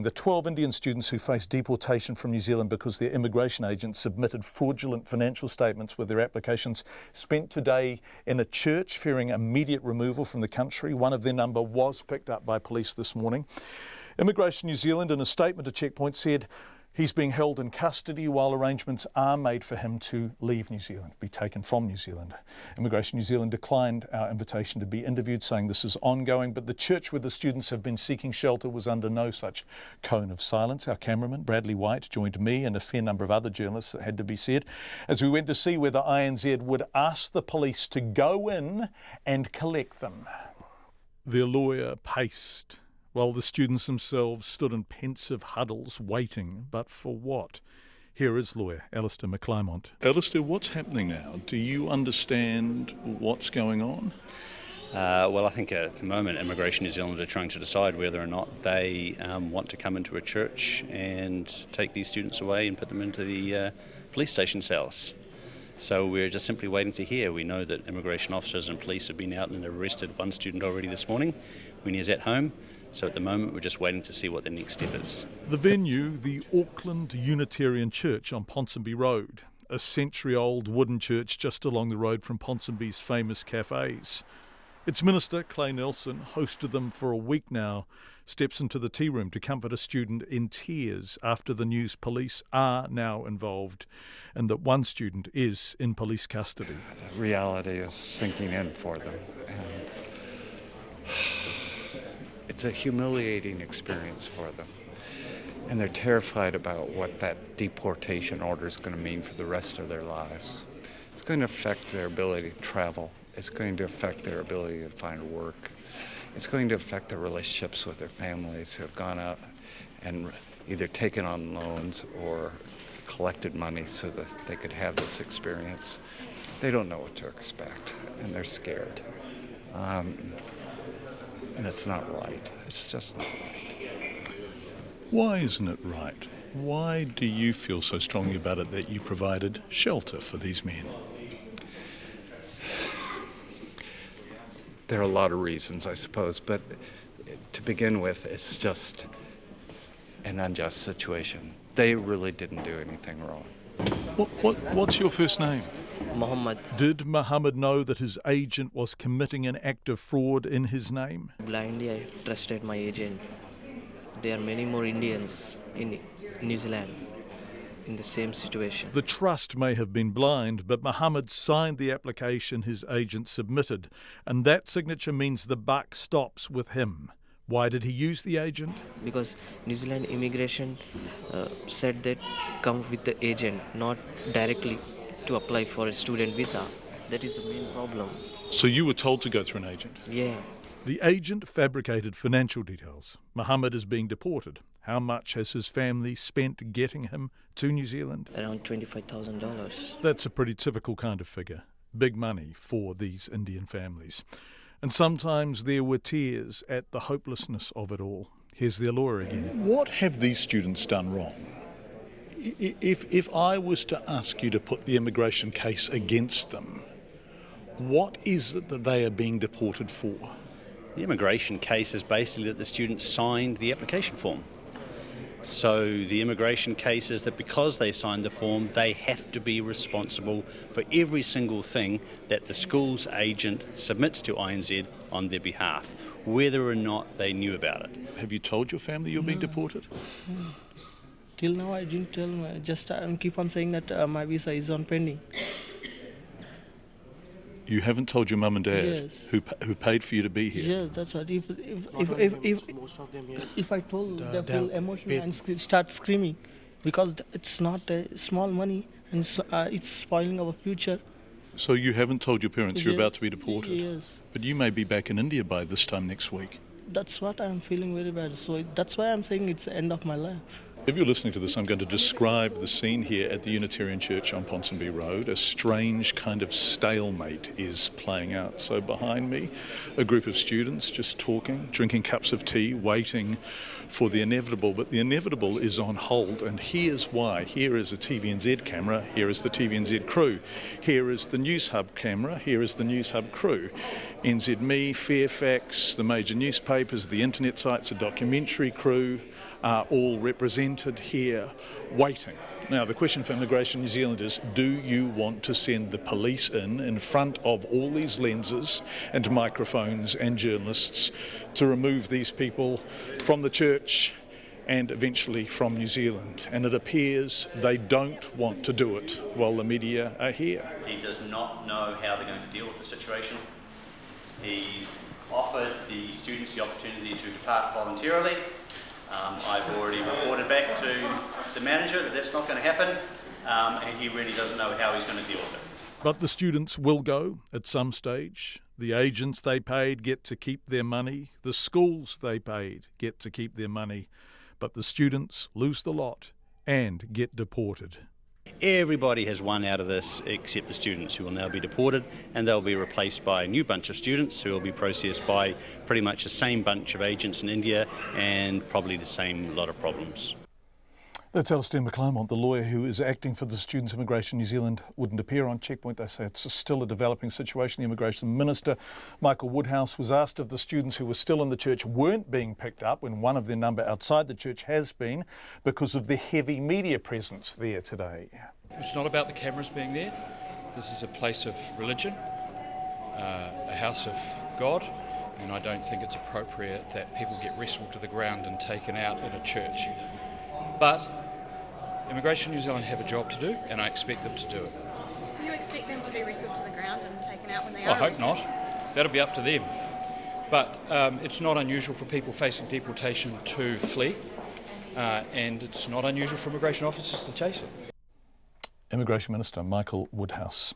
The 12 Indian students who face deportation from New Zealand because their immigration agents submitted fraudulent financial statements with their applications spent today in a church fearing immediate removal from the country. One of their number was picked up by police this morning. Immigration New Zealand, in a statement to Checkpoint, said he's being held in custody while arrangements are made for him to leave New Zealand, be taken from New Zealand. Immigration New Zealand declined our invitation to be interviewed, saying this is ongoing, but the church where the students have been seeking shelter was under no such cone of silence. Our cameraman, Bradley White, joined me and a fair number of other journalists, that had to be said, as we went to see whether INZ would ask the police to go in and collect them. Their lawyer paced, while the students themselves stood in pensive huddles waiting. But for what? Here is lawyer Alistair McClymont. Alistair, what's happening now? Do you understand what's going on? Well, I think at the moment Immigration New Zealand are trying to decide whether or not they want to come into a church and take these students away and put them into the police station cells. So we're just simply waiting to hear. We know that immigration officers and police have been out and arrested one student already this morning when he was at home. So at the moment, we're just waiting to see what the next step is. The venue, the Auckland Unitarian Church on Ponsonby Road, a century-old wooden church just along the road from Ponsonby's famous cafes. Its minister, Clay Nelson, hosted them for a week now, steps into the tea room to comfort a student in tears after the news police are now involved and that one student is in police custody. The reality is sinking in for them. And it's a humiliating experience for them, and they're terrified about what that deportation order is going to mean for the rest of their lives. It's going to affect their ability to travel. It's going to affect their ability to find work. It's going to affect their relationships with their families who have gone out and either taken on loans or collected money so that they could have this experience. They don't know what to expect, and they're scared. And it's not right. It's just not right. Why isn't it right? Why do you feel so strongly about it that you provided shelter for these men? There are a lot of reasons, I suppose, but to begin with, it's just an unjust situation. They really didn't do anything wrong. What's your first name? Muhammad. Did Muhammad know that his agent was committing an act of fraud in his name? Blindly, I trusted my agent. There are many more Indians in New Zealand in the same situation. The trust may have been blind, but Muhammad signed the application his agent submitted, and that signature means the buck stops with him. Why did he use the agent? Because New Zealand immigration said that come with the agent, not directly to apply for a student visa. That is the main problem. So you were told to go through an agent? Yeah. The agent fabricated financial details. Muhammad is being deported. How much has his family spent getting him to New Zealand? Around $25,000. That's a pretty typical kind of figure. Big money for these Indian families. And sometimes there were tears at the hopelessness of it all. Here's their lawyer again. What have these students done wrong? If I was to ask you to put the immigration case against them, what is it that they are being deported for? The immigration case is basically that the students signed the application form. So the immigration case is that because they signed the form, they have to be responsible for every single thing that the school's agent submits to INZ on their behalf, whether or not they knew about it. Have you told your family you're being deported? No. Till now I didn't tell them. Just keep on saying that my visa is on pending. You haven't told your mum and dad Yes. who paid for you to be here? Yes, that's right. If I told, they feel emotional and start screaming, because it's not small money and it's spoiling our future. So you haven't told your parents you're Yes. about to be deported? Yes. But you may be back in India by this time next week. That's what I'm feeling very bad. So that's why I'm saying it's the end of my life. If you're listening to this, I'm going to describe the scene here at the Unitarian Church on Ponsonby Road. A strange kind of stalemate is playing out. So behind me, a group of students just talking, drinking cups of tea, waiting for the inevitable. But the inevitable is on hold, and here's why. Here is a TVNZ camera, here is the TVNZ crew. Here is the News Hub camera, here is the News Hub crew. NZME, Fairfax, the major newspapers, the internet sites, a documentary crew, are all represented here waiting. Now, the question for Immigration New Zealand is, do you want to send the police in front of all these lenses and microphones and journalists to remove these people from the church and eventually from New Zealand? And it appears they don't want to do it while the media are here. He does not know how they're going to deal with the situation. He's offered the students the opportunity to depart voluntarily. I've already reported back to the manager that that's not going to happen, and he really doesn't know how he's going to deal with it. But the students will go at some stage. The agents they paid get to keep their money. The schools they paid get to keep their money. But the students lose the lot and get deported. Everybody has won out of this except the students, who will now be deported, and they'll be replaced by a new bunch of students who will be processed by pretty much the same bunch of agents in India and probably the same lot of problems. That's Alistair McClymont, the lawyer who is acting for the Students Immigration New Zealand, wouldn't appear on Checkpoint. They say it's still a developing situation. The Immigration Minister, Michael Woodhouse, was asked if the students who were still in the church weren't being picked up when one of their number outside the church has been, because of the heavy media presence there today. It's not about the cameras being there. This is a place of religion, a house of God, and I don't think it's appropriate that people get wrestled to the ground and taken out in a church. But Immigration New Zealand have a job to do, and I expect them to do it. Do you expect them to be wrestled to the ground and taken out when they are I hope arrested? not. That'll be up to them. But it's not unusual for people facing deportation to flee, and it's not unusual for immigration officers to chase it. Immigration Minister Michael Woodhouse.